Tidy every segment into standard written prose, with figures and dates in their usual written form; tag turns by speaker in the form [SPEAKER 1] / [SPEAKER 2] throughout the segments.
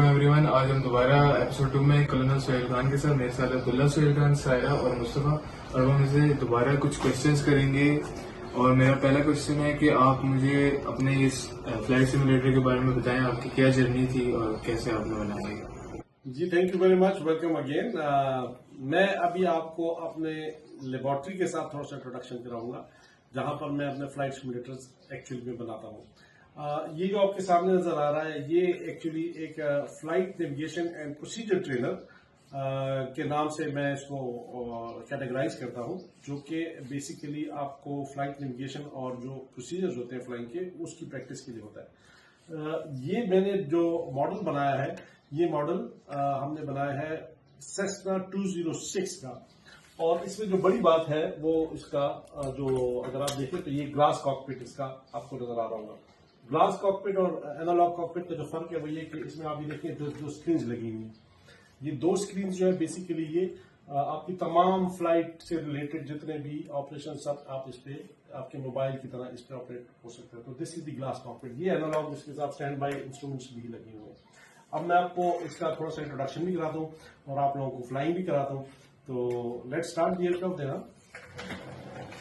[SPEAKER 1] Everyone, आज हम दोबारा एपिसोड 2 में कलोनल सोहेल खान के साथ, मेरे साथ अब्दुल्ला सोहेल खान, सायरा और मुस्तफ़ा, और हम इनसे दोबारा कुछ क्वेश्चंस करेंगे। और मेरा पहला क्वेश्चन है कि आप मुझे अपने इस फ्लाइट सिमुलेटर के बारे में बताएं, आपकी क्या जर्नी थी और कैसे आपने बनाया।
[SPEAKER 2] जी, thank you very much, welcome again. मैं अभी आपको अपने लेबोरेटरी के साथ थोड़ा सा इंट्रोडक्शन कराऊंगा, जहां पर मैं अपने फ्लाइट सिमुलेटर्स एक्चुअली में बनाता हूं। ये जो आपके सामने नजर आ रहा है, ये एक्चुअली एक flight navigation and procedure trainer के नाम से मैं इसको कैटेगराइज करता हूं, जो कि बेसिकली आपको फ्लाइट नेविगेशन और जो प्रोसीजर्स होते हैं फ्लाइंग के, उसकी प्रैक्टिस के लिए होता है। ये मैंने जो मॉडल बनाया है, ये मॉडल हमने बनाया है सेस्ना 206 का। और इसमें जो बड़ी बात है वो इसका जो अगर आप देखें तो ये ग्लास कॉकपिट इसका आपको नजर आ रहा होगा। ग्लास कॉकपिट और एनालॉग कॉकपिट का जो फर्क है वो ये कि इसमें आप ये देखिए दो स्क्रीन लगी हुई हैं। ये दो स्क्रीन जो है बेसिकली ये आपकी तमाम फ्लाइट से रिलेटेड जितने भी ऑपरेशन सब आप इस पे आपके मोबाइल की तरह इस पे ऑपरेट हो सकते हैं। तो this is the glass cockpit. ये एनालॉग, इसके साथ स्टैंड बाय इंस्ट्रूमेंट्स भी लगे हुए हैं। अब मैं आपको इसका थोड़ा सा इंट्रोडक्शन भी करा दूं और आप लोगों को फ्लाइंग भी करा दूं। तो लेट्स स्टार्ट द एयरक्राफ्ट देना।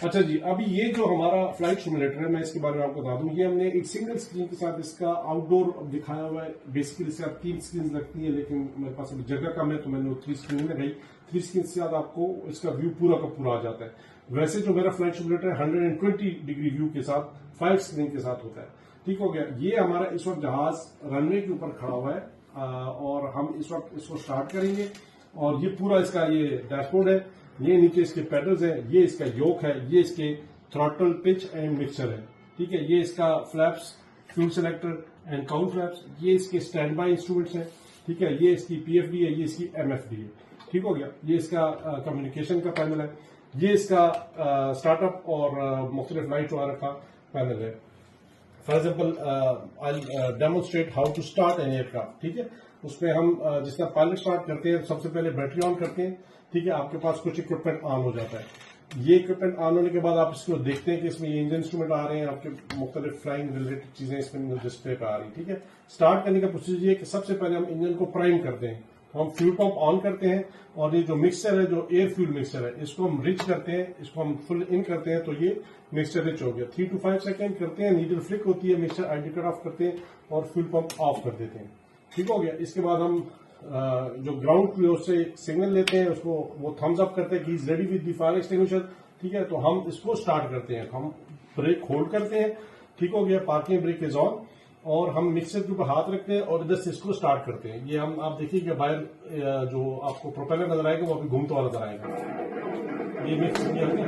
[SPEAKER 2] अच्छा जी, अभी ये जो हमारा फ्लाइट सिमुलेटर है, मैं इसके बारे में आपको बता दूं। ये हमने एक सिंगल स्क्रीन के साथ इसका आउटडोर दिखाया हुआ है। बेसिकली इसके साथ 3 स्क्रीन लगती है, लेकिन मेरे पास अभी जगह कम है तो मैंने 3 स्क्रीन लगाई। 3 स्क्रीन के साथ आपको इसका व्यू पूरा का पूरा आ जाता है। वैसे जो मेरा फ्लाइट सिमुलेटर 120 डिग्री व्यू के साथ 5 स्क्रीन के साथ होता है। ठीक हो गया। ये हमारा इस वक्त जहाज रनवे के ऊपर खड़ा हुआ है और हम इस वक्त इसको स्टार्ट करेंगे। और ये पूरा इसका ये डैशबोर्ड है, ये नीचे इसके पैडल्स हैं, ये इसका योक है, ये इसके थ्रॉटल, पिच एंड मिक्सचर है। ठीक है, ये इसका flaps, fuel selector and cowl flaps, ये इसके स्टैंड बाय इंस्ट्रूमेंट्स हैं। ठीक है, ये इसकी पीएफडी है, ये इसकी एमएफडी है। ठीक हो गया। ये इसका कम्युनिकेशन का पैनल है, ये इसका स्टार्टअप और मुख्तलिफ लाइट वगैरह का पैनल है। For example I demonstrate how to start an aircraft. ठीक है, उसमें हम जिस तरह पायलट स्टार्ट करते हैं, सबसे पहले बैटरी ऑन करते हैं। ठीक है, आपके पास कुछ इक्विपमेंट ऑन हो जाता है। ये इक्विपमेंट ऑन होने के बाद आप इसको देखते हैं कि इसमें ये इंजन इंस्ट्रूमेंट आ रहे हैं, आपके मुख्तलिफ फ्लाइंग रिलेटेड चीजें इसमें डिस्प्ले पे आ रही है। ठीक है, स्टार्ट करने का प्रोसीजर ये कि सबसे पहले हम इंजन को प्राइम करते हैं। हम फ्यूल पंप ऑन करते हैं और ये जो मिक्सचर है, जो एयर फ्यूल मिक्सचर है, इसको हम रिच करते हैं, इसको हम फुल इन करते हैं, तो ये मिक्सचर रिच हो गया। 3 to 5 सेकेंड करते हैं, नीडल फ्लिक होती है, मिक्सचर आईडी कट ऑफ करते हैं और फ्यूल पंप ऑफ कर देते हैं। ठीक हो गया। इसके बाद हम जो ग्राउंड क्रू से सिग्नल लेते हैं, उसको वो थम्स अप करते हैं कि is ready with the fire extinguisher. ठीक है, तो हम इसको स्टार्ट करते हैं, हम ब्रेक होल्ड करते हैं। ठीक हो गया, पार्किंग ब्रेक इज ऑन और हम मिक्सर के ऊपर हाथ रखते हैं और इधर से इसको स्टार्ट करते हैं। ये हम आप देखिए कि बाहर जो आपको प्रोपेलर नजर आएगा वो अभी घूमता हुआ नजर आएगा। ये मिक्स किया हमने,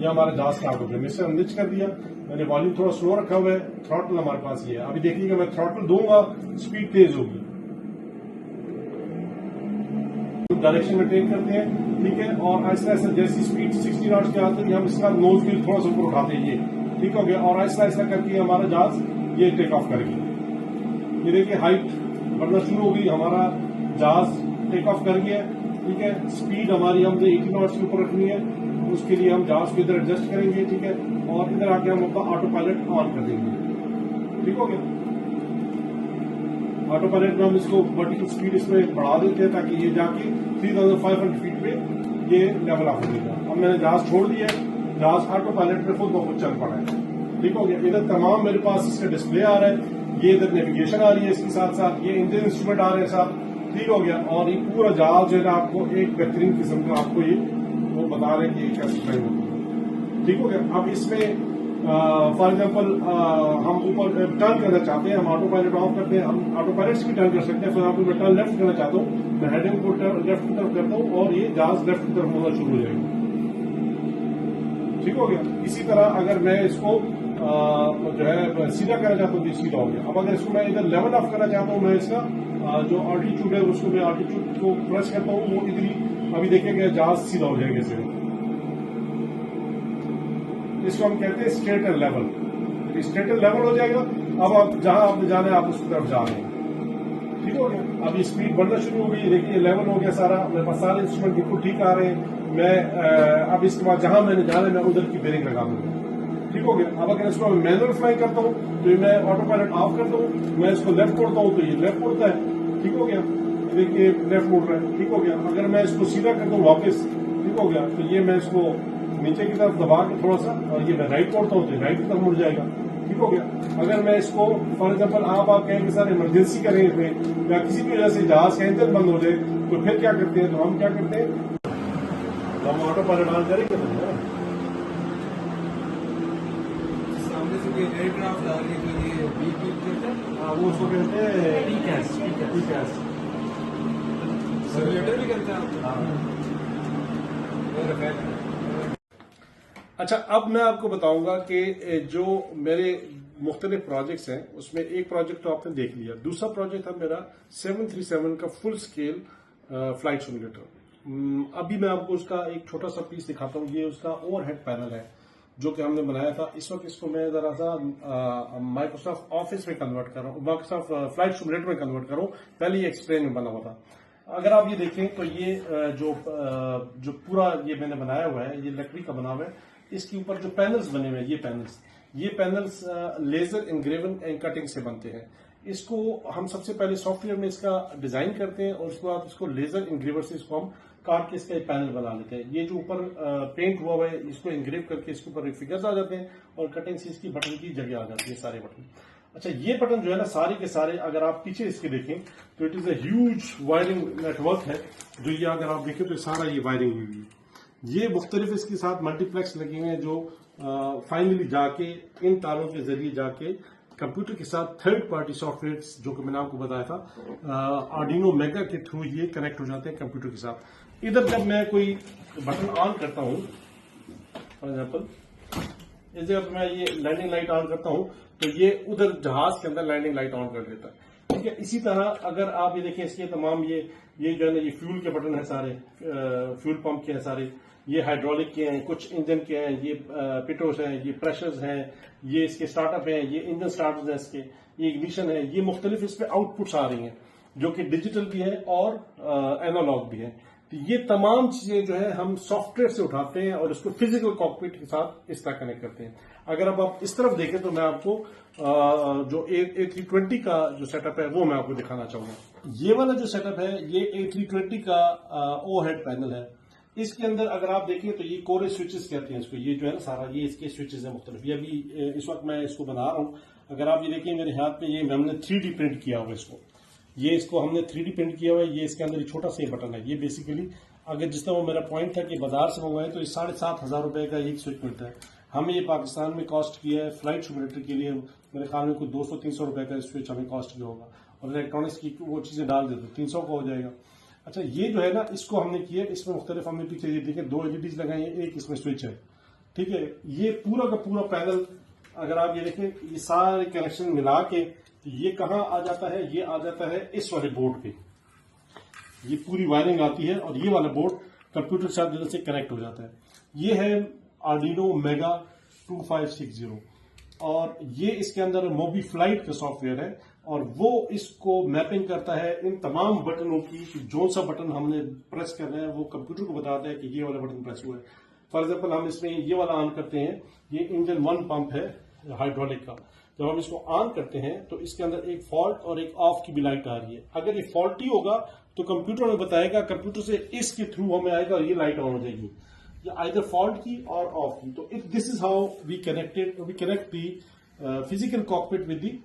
[SPEAKER 2] ये हमारा जहाज स्टार्ट हो गया। मिक्सर हम निच कर दिया, मैंने वॉल्यूम थोड़ा स्लो रखा हुआ है। थ्रॉटल हमारे पास ये है। अभी देखिएगा मैं थ्रॉटल दूंगा, स्पीड तेज होगी। डायरेक्शन में ट्रेन करते हैं। ठीक है, और ऐसा ऐसा जैसी स्पीड 60 नॉट्स के आते हैं, हम इसका नोज व्हील थोड़ा सा ऊपर उठाते हैं। ये ठीक हो गया और ऐसा ऐसा करके हमारा जहाज ये टेक ऑफ करेगी। ये देखिए हाइट बढ़ना शुरू हो गई, हमारा जहाज टेक ऑफ कर गया। ठीक है, स्पीड हमारी हमने 80 नॉट्स के ऊपर रखनी है, उसके लिए हम जहाज को इधर एडजस्ट करेंगे। ठीक है, और इधर आके हम अपना ऑटो पायलट ऑन कर देंगे। ठीक हो गया। ऑटो पायलट में हम इसको वर्टिकल स्पीड इसमें बढ़ा देते हैं ताकि ये जाके 3500 फीट पे ये लेवल ऑफ हो जाएगा। अब मैंने जहाज छोड़ दिया, जहाज ऑटो पायलट में खुद ब खुद चल पड़ा है। ठीक हो गया। इधर तमाम मेरे पास इसका डिस्प्ले आ रहा है, ये इधर नेविगेशन आ रही है, इसके साथ साथ ये इंजन इंस्ट्रूमेंट आ रहे हैं साथ। ठीक हो गया। और ये पूरा जहाज जो है आपको एक बेहतरीन किस्म का आपको ये वो बता रहे हैं कि कैसे फ्लाइंग होती है। ठीक हो गया। अब इसमें फॉर एग्जाम्पल हम ऊपर टर्न करना चाहते हैं, हम ऑटो पायलट ऑफ करते हैं, हम ऑटो पायलट भी टर्न कर सकते हैं। फॉर एग्जाम्पल मैं टर्न लेफ्ट करना चाहता हूँ, मैं हेडिंग को लेफ्ट की तरफ करता हूँ और ये जहाज लेफ्ट की तरफ होना शुरू हो जाएगा। ठीक हो गया। इसी तरह अगर मैं इसको जो है सीधा करना चाहता हूँ तो सीधा हो गया। अब अगर इसको मैं इधर लेवल ऑफ करना चाहता हूँ, मैं इसका जो ऑल्टीट्यूड है उसको मैं ऑल्टीट्यूड को प्रेस करता हूँ, वो इधर ही अभी देखिएगा जहाज सीधा हो जाएगा। इसे इसको हम कहते हैं straight and level. Straight and level हो जाएगा। अब आप जहां आपने जाना है आप उसकी तरफ जा रहे हैं। ठीक हो गया। अब ये स्पीड बढ़ना शुरू हो गई, देखिए लेवल हो गया सारा, मेरे पास सारे इंस्ट्रूमेंट बिल्कुल ठीक आ रहे हैं। मैं अब इसके बाद जहां मैंने जाना है मैं उधर की बेरिंग लगा दूंगा। ठीक हो गया। अब अगर इसको मैनुअल फ्लाई करता हूँ तो मैं ऑटो पायलट ऑफ करता हूँ, मैं इसको लेफ्ट मोड़ता हूँ तो ये लेफ्ट मोड़ता है, ठीक हो गया। देखिए लेफ्ट मोड़ रहा है, ठीक हो गया। अगर मैं इसको सीधा करता हूँ वापस, ठीक हो गया, तो ये मैं इसको नीचे की तरफ दबा के थोड़ा सा और ये मैं राइट मोड़ता हूँ तो राइट की तरफ मुड़ जाएगा, ठीक हो गया। अगर मैं इसको फॉर एग्जाम्पल आप कहेंगे सर इमरजेंसी करें इसमें या किसी भी वजह से जहाज का इंजन बंद हो जाए तो फिर क्या करते हैं, तो हम क्या करते हैं, तो हम ऑटो पायलट ऑन करेंगे।
[SPEAKER 1] सामने से कोई एयरक्राफ्ट आ रही है तो ये बीप बीप करता है।
[SPEAKER 2] हाँ, वो उसको कहते हैं
[SPEAKER 1] PCAS।
[SPEAKER 2] PCAS।
[SPEAKER 1] सिमुलेटर भी करता है।
[SPEAKER 2] हाँ।
[SPEAKER 1] हाँ।
[SPEAKER 2] अच्छा, अब मैं आपको बताऊंगा कि जो मेरे मुख्तलिफ प्रोजेक्ट्स हैं उसमें एक प्रोजेक्ट तो आपने देख लिया, दूसरा प्रोजेक्ट है मेरा 737 का फुल स्केल फ्लाइट सिमुलेटर। अभी मैं आपको उसका एक छोटा सा पीस दिखाता हूँ। ये उसका ओवरहेड पैनल है जो कि हमने बनाया था। इस वक्त इसको मैं जरा सा माइक्रोसॉफ्ट ऑफिस में कन्वर्ट कर रहा हूँ, माइक्रोसॉफ्ट फ्लाइट सिमुलेटर में कन्वर्ट कर रहा हूँ। पहले ये एक्सप्लेन में बना हुआ था। अगर आप ये देखें तो ये जो पूरा ये मैंने बनाया हुआ है, ये लकड़ी का बना हुआ है। इसके ऊपर जो पैनल्स बने हुए हैं, ये पैनल्स लेजर इंग्रेवन एंड कटिंग से बनते हैं। इसको हम सबसे पहले सॉफ्टवेयर में इसका डिजाइन करते हैं और उसके बाद इसको लेजर इंग्रेवर से इसको हम काट के इसका एक पैनल बना लेते हैं। ये जो ऊपर पेंट हुआ हुआ है इसको इंग्रेव करके इसके ऊपर फिगर्स आ जाते हैं और कटिंग से इसकी बटन की जगह आ जाती है, सारे बटन। अच्छा, ये बटन जो है ना सारे के सारे अगर आप पीछे इसके देखें तो it is a huge wiring network है जो ये अगर आप देखें तो सारा ये वायरिंग हुई है। ये मुख्तलिफ इसके साथ मल्टीप्लेक्स लगे हुए हैं जो फाइनली जाके इन तारों के जरिए जाके कंप्यूटर के साथ थर्ड पार्टी सॉफ्टवेयर जो कि मैंने आपको बताया था आर्डिनो मेगा के थ्रू ये कनेक्ट हो जाते हैं कंप्यूटर के साथ। इधर जब मैं कोई बटन ऑन करता हूं, फॉर एग्जाम्पल इस जगह मैं ये लैंडिंग लाइट ऑन करता हूं तो ये उधर जहाज के अंदर लैंडिंग लाइट ऑन कर देता है, ठीक है। इसी तरह अगर आप ये देखें इसके तमाम ये जो है ना ये फ्यूल के बटन है सारे, फ्यूल पंप के हैं सारे, ये हाइड्रोलिक के हैं, कुछ इंजन के हैं, ये पिटोस हैं, ये प्रेशर्स हैं, ये इसके स्टार्टअप हैं, ये इंजन स्टार्टर्स हैं इसके, ये इग्निशन है। ये मुख्तलिफ इस पे आउटपुट्स आ रही हैं जो कि डिजिटल भी है और एनालॉग भी है। तो ये तमाम चीजें जो है हम सॉफ्टवेयर से उठाते हैं और इसको फिजिकल कॉकपिट के साथ इस तरह कनेक्ट करते हैं। अगर अब आप इस तरफ देखें तो मैं आपको जो A320 का जो सेटअप है वो मैं आपको दिखाना चाहूंगा। ये वाला जो सेटअप है ये A320 का ओवरहेड पैनल है। इसके अंदर अगर आप देखें तो ये कोरे स्विचेस कहते हैं इसको, ये जो है ना सारा ये इसके स्विचेस है मुख्तलिफ। ये अभी इस वक्त मैं इसको बना रहा हूँ। अगर आप ये देखिए मेरे हाथ पे ये हमने 3D प्रिंट किया हुआ है इसको हमने 3D प्रिंट किया हुआ है। ये इसके अंदर छोटा सा बटन है। ये बेसिकली अगर जिस तरह वो मेरा पॉइंट था कि बाजार से मंगवाए तो ये 7,500 रुपए का एक स्विच मिलता है। हमें ये पाकिस्तान में कॉस्ट किया है फ्लाइट सिमुलेटर के लिए मेरे ख्याल में कुछ 200-300 रुपए का स्विच हमें कॉस्ट किया होगा और इलेक्ट्रॉनिक्स की वो चीजें डाल देते 300 का हो जाएगा। अच्छा, ये जो है ना इसको हमने किया, इसमें मुख्तलिफ हमने पीछे ये देखें 2 LEDs लगाई है, एक इसमें स्विच है, ठीक है। ये पूरा का पूरा पैनल अगर आप ये देखें ये सारे कनेक्शन मिला के ये कहाँ आ जाता है, ये आ जाता है इस वाले बोर्ड पे। ये पूरी वायरिंग आती है और ये वाला बोर्ड कंप्यूटर के साथ से कनेक्ट हो जाता है। ये है आर्डिनो मेगा 2560 और ये इसके अंदर मोबी फ्लाइट का सॉफ्टवेयर है और वो इसको मैपिंग करता है इन तमाम बटनों की, जो सा बटन हमने प्रेस करना है वो कंप्यूटर को बताता है कि ये वाला बटन प्रेस हुआ है। फॉर एग्जाम्पल हम इसमें ये वाला ऑन करते हैं, ये इंजन 1 पंप है हाइड्रोलिक का। जब हम इसको ऑन करते हैं तो इसके अंदर एक फॉल्ट और एक ऑफ की भी लाइट आ रही है। अगर ये फॉल्टी होगा तो कंप्यूटर में बताएगा, कंप्यूटर से इसके थ्रू हमें आएगा और ये लाइट ऑन हो जाएगी, या आइदर फॉल्ट की और ऑफ की। तो this is how we connect the physical cockpit with the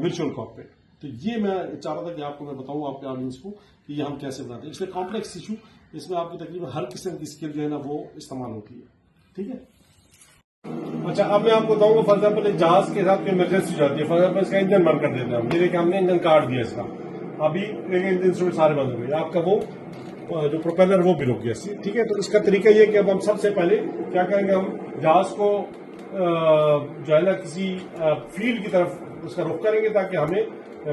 [SPEAKER 2] virtual cockpit. तो ये मैं चाह रहा था कि आपको मैं बताऊं आपके ऑडियंस को कि ये हम कैसे बनाते हैं। इसलिए कॉम्प्लेक्स इशू, इसमें आपकी तकरीबन हर किस्म की स्किल जो है ना वो इस्तेमाल होती है, ठीक है। अच्छा, अब मैं आपको बताऊंगा फॉर एग्जाम्पल एक जहाज के साथ कोई इमरजेंसी जाती है, फॉर एग्जाम्पल इसका इंजन बंद कर देते हैं हम। ये देखिए हमने इंजन काट दिया इसका, अभी इंजन सारे बंद हो गए, आपका वो जो प्रोपेलर वो भी रुक गया, ठीक है। तो इसका तरीका ये कि अब हम सबसे पहले क्या करेंगे, हम जहाज को जो है ना किसी फील्ड की तरफ उसका रुख करेंगे ताकि हमें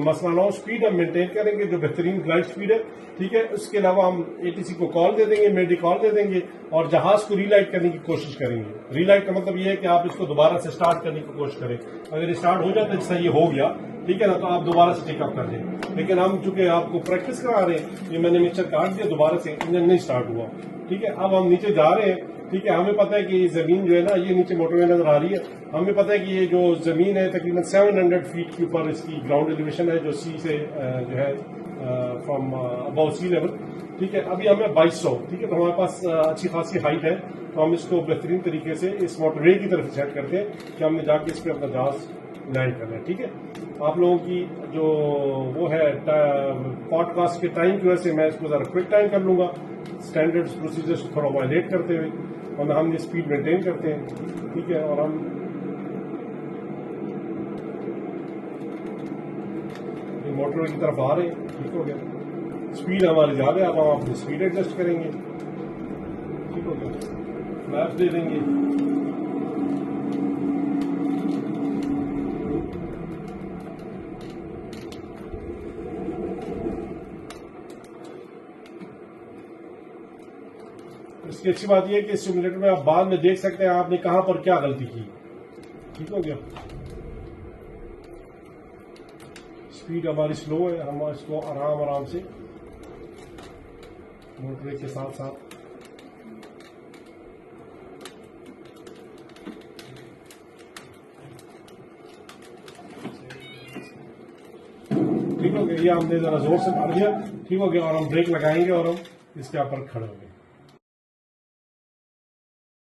[SPEAKER 2] मसला ना हो। स्पीड हम मेंटेन करेंगे जो बेहतरीन फ्लाइट स्पीड है, ठीक है। उसके अलावा हम ATC को कॉल दे देंगे, मेडी कॉल दे देंगे और जहाज को रीलाइट करने की कोशिश करेंगे। रीलाइट का मतलब ये है कि आप इसको दोबारा से स्टार्ट करने की कोशिश करें। अगर ये स्टार्ट हो जाता है जैसा ये हो गया, ठीक है ना, तो आप दोबारा से टेकअप कर दें। लेकिन हम चूंकि आपको प्रैक्टिस करा रहे हैं, ये मैंने मिक्सर काट दिया, दोबारा से इंजन नहीं स्टार्ट हुआ, ठीक है। अब हम नीचे जा रहे हैं, ठीक है। हमें पता है कि ये जमीन जो है ना, ये नीचे मोटरवे नजर आ रही है। हमें पता है कि ये जो जमीन है तकरीबन 700 फीट के ऊपर इसकी ग्राउंड एलिवेशन है, जो सी से जो है फ्रॉम अबव सी लेवल, ठीक है। अभी हमें 2200, ठीक है, तो हमारे पास अच्छी खासी हाइट है, तो हम इसको बेहतरीन तरीके से इस मोटरवे की तरफ सेट करते हैं कि हमने जाके इस पर अपना जहाज लैंड करना है, ठीक है। आप लोगों की जो वो है पॉडकास्ट के टाइम की वजह से मैं इसको जरा क्विक टाइम कर लूंगा, स्टैंडर्ड्स प्रोसीजर्स को थोड़ा वायलेट करते हुए, और हम ये स्पीड मेंटेन करते हैं, ठीक है। और हम मोटरवे की तरफ आ रहे हैं, ठीक हो गया। स्पीड हमारी ज्यादा है, अब हम अपनी स्पीड एडजस्ट करेंगे, ठीक हो गया। फ्लैप्स दे देंगे, इसकी अच्छी बात यह है कि इस सिमुलेटर में आप बाद में देख सकते हैं आपने कहां पर क्या गलती की, ठीक हो गया। स्पीड हमारी स्लो है, हम इसको आराम आराम से मोटरवे के साथ साथ ठीक हो गया। ये हमने जरा जोर से मार दिया, ठीक हो गया। और हम ब्रेक लगाएंगे और हम इसके ऊपर खड़े हो गए।